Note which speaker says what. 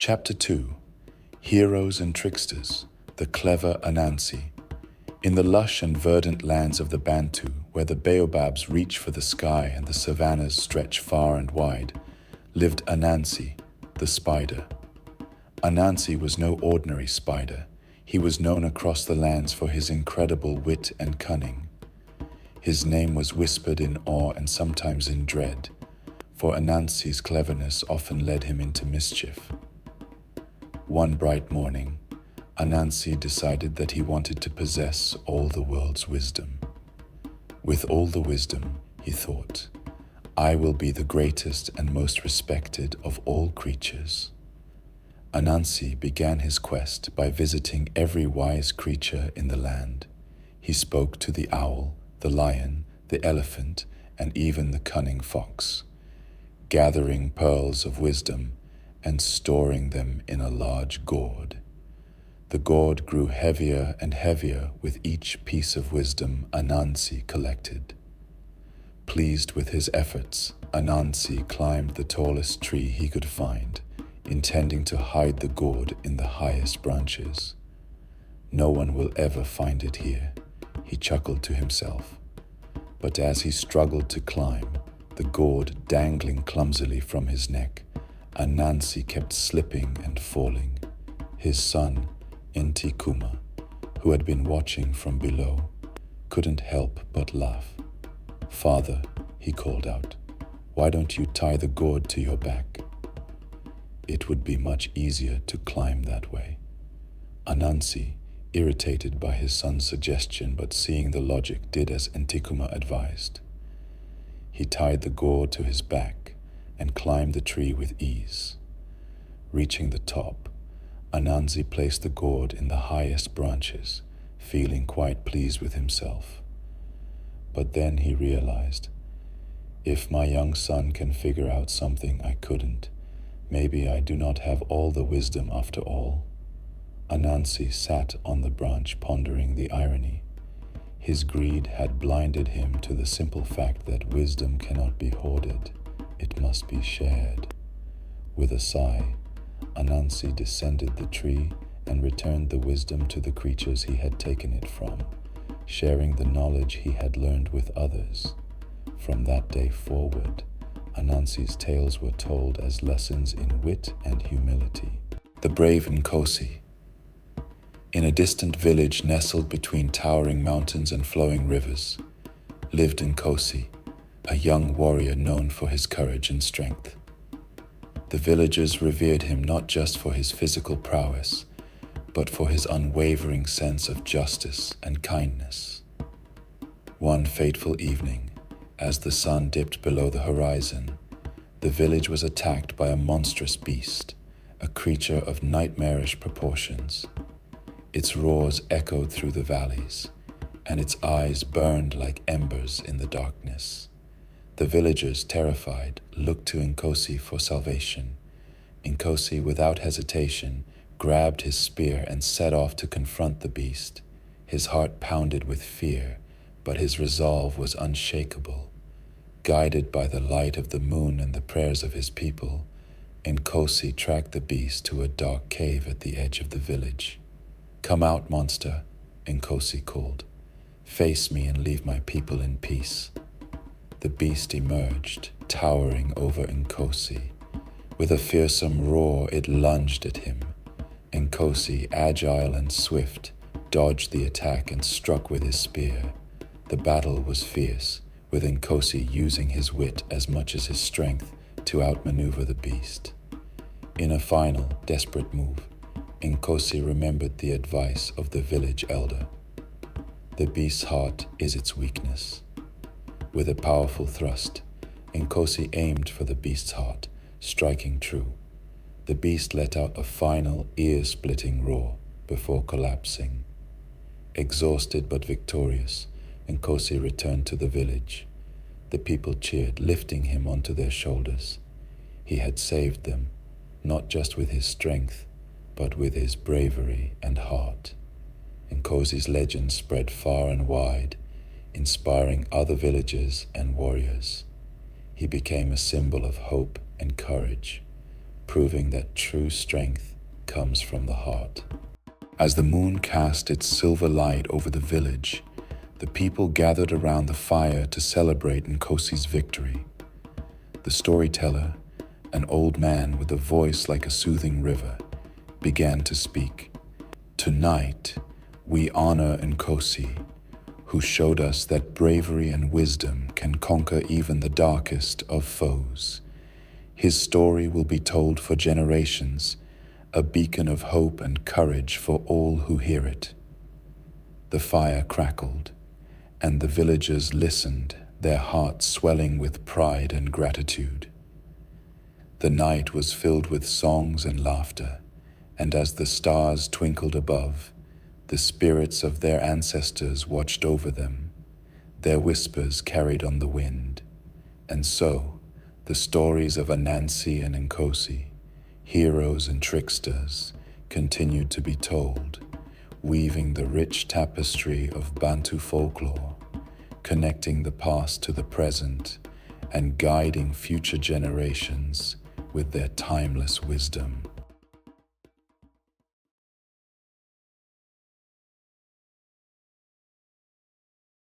Speaker 1: Chapter 2 Heroes and Tricksters, the Clever Anansi. In the lush and verdant lands of the Bantu, where the baobabs reach for the sky and the savannas stretch far and wide, lived Anansi, the spider. Anansi was no ordinary spider. He was known across the lands for his incredible wit and cunning. His name was whispered in awe and sometimes in dread, for Anansi's cleverness often led him into mischief. One bright morning, Anansi decided that he wanted to possess all the world's wisdom. With all the wisdom, he thought, I will be the greatest and most respected of all creatures. Anansi began his quest by visiting every wise creature in the land. He spoke to the owl, the lion, the elephant, and even the cunning fox, gathering pearls of wisdom and storing them in a large gourd. The gourd grew heavier and heavier with each piece of wisdom Anansi collected. Pleased with his efforts, Anansi climbed the tallest tree he could find, intending to hide the gourd in the highest branches. No one will ever find it here, he chuckled to himself. But as he struggled to climb, the gourd dangling clumsily from his neck, Anansi kept slipping and falling. His son, Ntikuma, who had been watching from below, couldn't help but laugh. "Father," he called out, "why don't you tie the gourd to your back? It would be much easier to climb that way." Anansi, irritated by his son's suggestion but seeing the logic, did as Ntikuma advised. He tied the gourd to his back and climbed the tree with ease. Reaching the top, Anansi placed the gourd in the highest branches, feeling quite pleased with himself. But then he realized, if my young son can figure out something I couldn't, maybe I do not have all the wisdom after all. Anansi sat on the branch pondering the irony. His greed had blinded him to the simple fact that wisdom cannot be hoarded. It must be shared. With a sigh, Anansi descended the tree and returned the wisdom to the creatures he had taken it from, sharing the knowledge he had learned with others. From that day forward, Anansi's tales were told as lessons in wit and humility. The brave Nkosi. In a distant village nestled between towering mountains and flowing rivers, lived Nkosi, a young warrior known for his courage and strength. The villagers revered him not just for his physical prowess, but for his unwavering sense of justice and kindness. One fateful evening, as the sun dipped below the horizon, the village was attacked by a monstrous beast, a creature of nightmarish proportions. Its roars echoed through the valleys, and its eyes burned like embers in the darkness. The villagers, terrified, looked to Nkosi for salvation. Nkosi, without hesitation, grabbed his spear and set off to confront the beast. His heart pounded with fear, but his resolve was unshakable. Guided by the light of the moon and the prayers of his people, Nkosi tracked the beast to a dark cave at the edge of the village. "Come out, monster," Nkosi called. "Face me and leave my people in peace." The beast emerged, towering over Nkosi. With a fearsome roar, it lunged at him. Nkosi, agile and swift, dodged the attack and struck with his spear. The battle was fierce, with Nkosi using his wit as much as his strength to outmaneuver the beast. In a final, desperate move, Nkosi remembered the advice of the village elder. The beast's heart is its weakness. With a powerful thrust, Nkosi aimed for the beast's heart, striking true. The beast let out a final, ear-splitting roar before collapsing. Exhausted but victorious, Nkosi returned to the village. The people cheered, lifting him onto their shoulders. He had saved them, not just with his strength, but with his bravery and heart. Nkosi's legend spread far and wide, inspiring other villagers and warriors. He became a symbol of hope and courage, proving that true strength comes from the heart. As the moon cast its silver light over the village, the people gathered around the fire to celebrate Nkosi's victory. The storyteller, an old man with a voice like a soothing river, began to speak. Tonight, we honor Nkosi, who showed us that bravery and wisdom can conquer even the darkest of foes. His story will be told for generations, a beacon of hope and courage for all who hear it. The fire crackled, and the villagers listened, their hearts swelling with pride and gratitude. The night was filled with songs and laughter, and as the stars twinkled above, the spirits of their ancestors watched over them, their whispers carried on the wind. And so, the stories of Anansi and Nkosi, heroes and tricksters, continued to be told, weaving the rich tapestry of Bantu folklore, connecting the past to the present, and guiding future generations with their timeless wisdom.